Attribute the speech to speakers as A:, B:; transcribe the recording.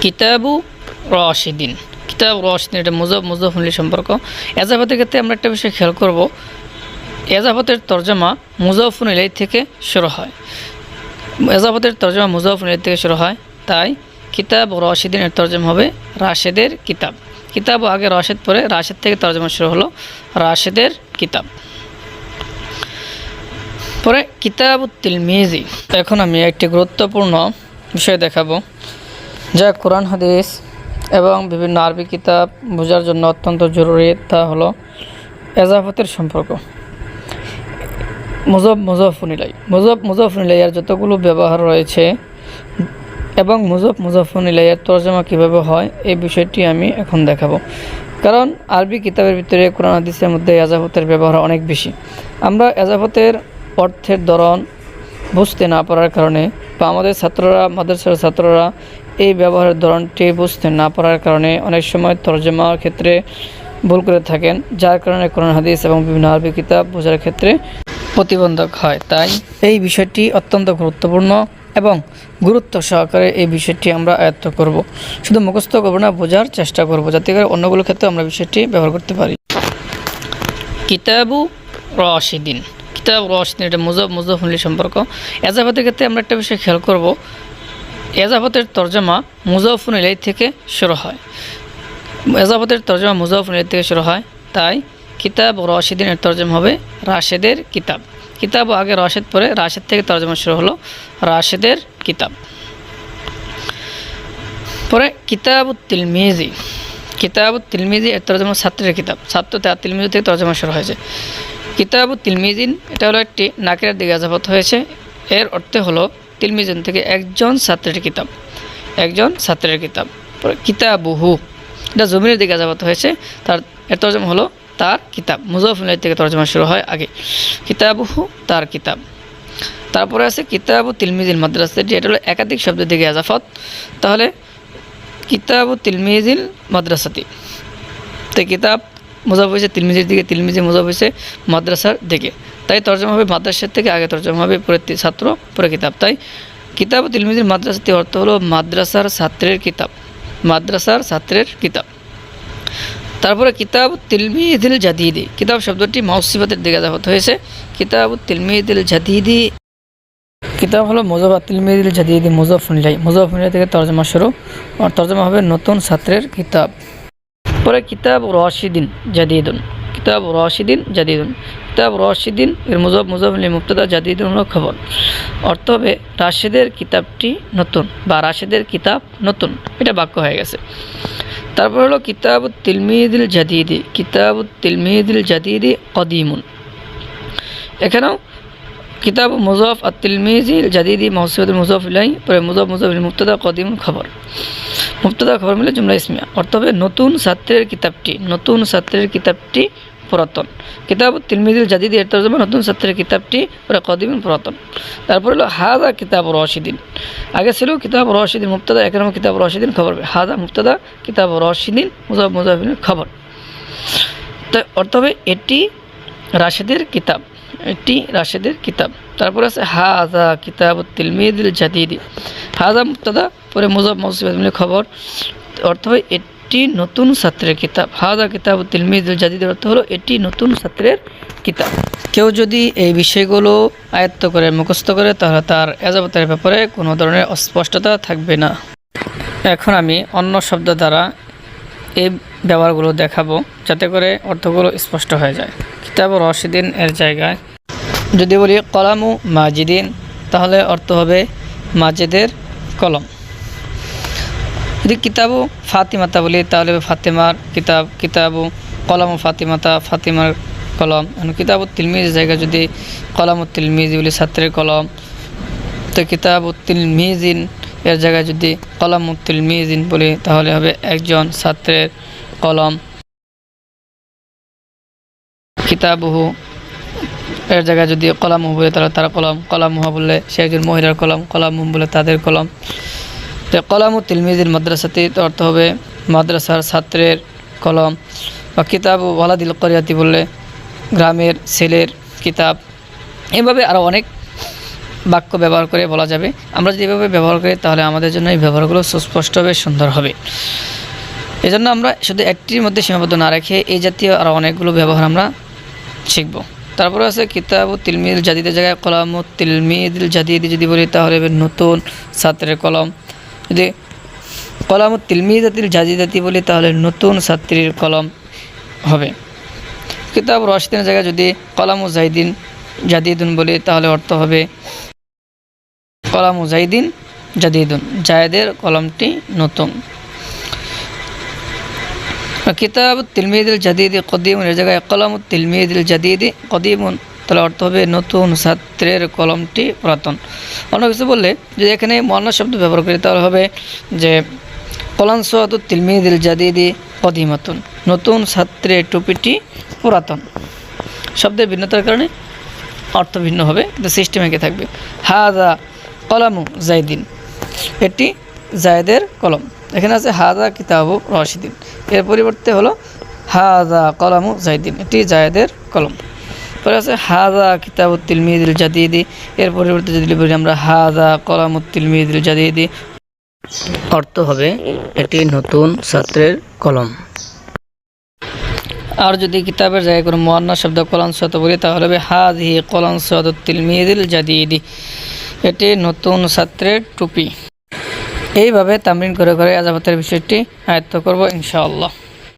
A: কিতাবু রশিদিন। কিতাব রশিদিন এটা মুজাফফুল সম্পর্ক। এজাফতের ক্ষেত্রে আমরা একটা বিষয় খেয়াল করব, এজাফতের তরজমা মুজাফফুল ইলাইহি থেকে শুরু হয়। এজাফতের তরজমা মুজাফফুল ইলাইহি থেকে শুরু হয়, তাই কিতাব রশিদিনের তরজমা হবে রাশেদের কিতাব। কিতাব আগে রাশেদ পরে রাশেদ থেকে তরজমা শুরু হলো রাশেদের কিতাব। পরে কিতাবুত তিলমিজি। এখন আমি একটি গুরুত্বপূর্ণ বিষয় দেখাবো, যা কোরআন হাদিস এবং বিভিন্ন আরবি কিতাব বোঝার জন্য অত্যন্ত জরুরি। তা হলো এজাফতের সম্পর্ক। মুজাফফুল ইলাইহি মুজাফফুল ইলাইহি এর যতগুলো ব্যবহার রয়েছে এবং মুজাফফুল ইলাইহি এর তরজমা কীভাবে হয় এই বিষয়টি আমি এখন দেখাবো। কারণ আরবি কিতাবের ভিতরে কোরআন হাদিসের মধ্যে এজাফতের ব্যবহার অনেক বেশি। আমরা এজাফতের অর্থের ধরন বুঝতে না পারার কারণে বা আমাদের ছাত্ররা, মাদ্রাসার ছাত্ররা এই ব্যবহারের ধরনটি বুঝতে না পারার কারণে অনেক সময় তরজমার ক্ষেত্রে ভুল করে থাকেন, যার কারণে কোরআন হাদিস এবং বিভিন্ন আরবি কিতাব বোঝার ক্ষেত্রে প্রতিবন্ধক হয়। তাই এই বিষয়টি অত্যন্ত গুরুত্বপূর্ণ এবং গুরুত্ব সহকারে এই বিষয়টি আমরা আয়ত্ত করব। শুধু মুখস্থ করব না, বোঝার চেষ্টা করব, যাতে করে অন্যগুলোর ক্ষেত্রে আমরা বিষয়টি ব্যবহার করতে পারি। কিতাবু রশিদিন। কিতাব রশিদিন এটা মুজাফফুল সম্পর্ক। এজাফতের ক্ষেত্রে আমরা একটা বিষয় খেয়াল করব, এজাফতের তরজমা মুজাফফুল ইলাইহি থেকে শুরু হয়। এজাফতের তরজমা মুজাফফুল ইলাইহি থেকে শুরু হয়, তাই কিতাব রশিদিনের তরজমা হবে রাশেদের কিতাব। কিতাব আগে রাশেদ পরে রাশেদ থেকে তরজমা শুরু হলো রাশেদের কিতাব। পরে কিতাবুত তিলমিজি। কিতাবুত তিলমিজি এর তরজমা ছাত্রের কিতাব। ছাত্র তিলমিজি থেকে তরজমা শুরু হয়েছে। কিতাবুত তিলমিজিন এটা হলো একটি নাকিরার দিকে এজাফত হয়েছে। এর অর্থ হলো তিলমিজিন থেকে একজন ছাত্রের কিতাব, একজন ছাত্রের কিতাব। পরে কিতাবুহু এটা জমিনের দিকে এজাফত হয়েছে, এর তরজমা হলো তার কিতাব। মুজাফফুল ইলাইহি থেকে তরজমা শুরু হয় আগে, কিতাবুহু তার কিতাব। তারপরে আছে কিতাবু তিলমিজিল মাদ্রাসাটি, এটা হলো একাধিক শব্দের দিকে এজাফত। তাহলে কিতাবু তিলমিজিল মাদ্রাসাতি, তো কিতাব মুজাফ হয়েছে তিলমিজির দিকে, তিলমিজি মুজাফ হয়েছে মাদ্রাসার দিকে, তাই তরজমা হবে মাদ্রাসার থেকে আগে তরজমা হবে পরে ছাত্র পরে কিতাব। তাই কিতাবু তিলমিজিল মাদ্রাসাতি অর্থ হলো মাদ্রাসার ছাত্রের কিতাব, মাদ্রাসার ছাত্রের কিতাব। তারপরে কিতাব তিলমিজিল জাদিদি, কিতাব শব্দটি মাউসিফাতের দিকে এজাফত হয়েছে। কিতাব তিলমিজিল জাদিদি, কিতাব হলো মুজাফফর তিলমিজিল জাদিদি মুজাফফুল ইলাইহি, মুজাফফুল ইলাইহি থেকে তরজমা শুরু, আর তরজমা হবে নতুন ছাত্রের কিতাব। পরে কিতাব রশিদিন জাদিদুন। কিতাব রশিদিন জাদিদুন, কিতাব রশিদিন এর মুজাফফুল ইলাইহি মুবতাদা, জাদিদুন হলো খবর। অর্থ হবে রাশেদের কিতাবটি নতুন বা রাশেদের কিতাব নতুন, এটা বাক্য হয়ে গেছে। তারপর হলো কিতাবুত তিলমিজিল জাদিদি। কিতাবুত তিলমিজিল জাদিদি কদিমুন। এখানেও কিতাব মুজাফ আর তিলমিজিল জাদিদি মাউসুফাতুল মুজাফ ইলাইহি, পরে মুজাফফুল মুবতাদা কদিমুন খবর। মুবতাদা খবর মিলে জুমলা ইসমিয়া। অর্থ হবে নতুন ছাত্রের কিতাবটি, নতুন ছাত্রের কিতাবটি পুরাতন। কিতাবুত তিলমিজিল জাদিদি এর তরজমা নতুন ছাত্রের কিতাবটি, পরে কদিমুন পুরাতন। তারপর হলো হাযা কিতাব রশিদিন। আগে ছিল কিতাব রশিদিন মুবতাদা, এখন কিতাব রশিদিন খবর। হাযা মুবতাদা, কিতাব রশিদিন মুজাফফুল খবর। তো অর্থ হবে এটি রাশেদের কিতাব, এটি রাশেদের কিতাব। তারপর আছে হাযা কিতাবুত তিলমিজিল জাদিদি। হাযা মুবতাদা, পরে মুজাফফুল খবর। অর্থ হয় এটি নতুন ছাত্রের কিতাব। হাযা কিতাবুত তিলমিজিল জাদিদের অর্থ হলো এটি নতুন ছাত্রের কিতাব। কেউ যদি এই বিষয়গুলো আয়ত্ত করে মুখস্থ করে তাহলে তার এজাফতের ব্যাপারে কোনো ধরনের অস্পষ্টতা থাকবে না। এখন আমি অন্য শব্দ দ্বারা এই ব্যবহারগুলো দেখাবো, যাতে করে অর্থগুলো স্পষ্ট হয়ে যায়। কিতাব রশিদিন এর জায়গায় যদি বলি কলামু মাজিদিন, তাহলে অর্থ হবে মাজিদের কলম। যদি কিতাবু ফাতিমাতা বলি তাহলে ফাতেমার কিতাব, কিতাবু কলামু ফাতিমাতা, ফাতিমার কলম। কিতাবু তিলমিজ জায়গায় যদি কলামু তিলমিজি বলি ছাত্রের কলম, তো কিতাবু তিলমিজিন এর জায়গায় যদি কলামু তিলমিজিন বলি তাহলে হবে একজন ছাত্রের কলম। কিতাবুহু এর জায়গায় যদি কলামুহু বলে তাহলে তার কলম, কলামুহা বললে সে একজন মহিলার কলম, কলামুহু বলে তাদের কলম। তো কলামু তিলমিজিল মাদ্রাসাতি অর্থ হবে মাদ্রাসার ছাত্রের কলম। বা কিতাবু ওয়ালাদিল করিয়াতি বললে গ্রামের ছেলের কিতাব। এভাবে আরও অনেক বাক্য ব্যবহার করে বলা যাবে। আমরা যদি এভাবে ব্যবহার করি তাহলে আমাদের জন্য এই ব্যবহারগুলো সুস্পষ্ট হবে, সুন্দর হবে। এজন্য আমরা শুধু একটির মধ্যে সীমাবদ্ধ না রেখে এই জাতীয় আরও অনেকগুলো ব্যবহার আমরা শিখব। তারপরে আছে কিতাবু তিলমিদুল জাদিদের জায়গায় কলামু তিলমিদুল জাদিদ যদি বলি তাহলে নতুন ছাত্রের কলম। যদি কলামু তিলমিদাতিল জাদিদাতি বলি তাহলে নতুন ছাত্রীর কলম হবে। কিতাব রশিদিনের জায়গায় যদি কলামু জাইদিন জাদিদুন বলি তাহলে অর্থ হবে কলামু জাইদিন জাদিদুন, জায়েদের কলমটি নতুন। কিতাব তিলমিদুল জাদিদি কদিমুন এর জায়গায় কলামু তিলমিদুল জাদিদি কদিমুন তাহলে অর্থ হবে নতুন ছাত্রের কলমটি পুরাতন। অন্য কিছু বললে যদি এখানে মুয়ান্নাস শব্দ ব্যবহার করি তাহলে হবে যে কলানসুয়াতু তিলমিদুল জাদিদি কদিমাতুন, নতুন ছাত্রের টুপিটি পুরাতন। শব্দের ভিন্নতার কারণে অর্থ ভিন্ন হবে, কিন্তু সিস্টেম একে থাকবে। হাদা কলামু জাইদিন, এটি জায়েদের কলম। এখানে আছে হাদা কিতাবু রশিদিন, এর পরিবর্তে হলো হাদা কলামু জাইদিন, এটি জায়েদের কলম। পরে আছে হাদা কিতাবু তিলমিদুল জাদিদি, এর পরিবর্তে যদি বলি আমরা হাদা কলামু তিলমিদুল জাদিদি, অর্থ হবে এটি নতুন ছাত্রের কলম। আর যদি কিতাবের জায়গায় কোনো মুয়ান্নাস শব্দ কলানসুয়াত বলি তাহলে হবে হাযিহি কলানসুয়াতু তিলমিদিল জাদিদি, এটি নতুন ছাত্রের টুপি। এইভাবে তামরিন করে করে আযাবাতের বিষয়টি আয়ত্ত করব ইনশাআল্লাহ।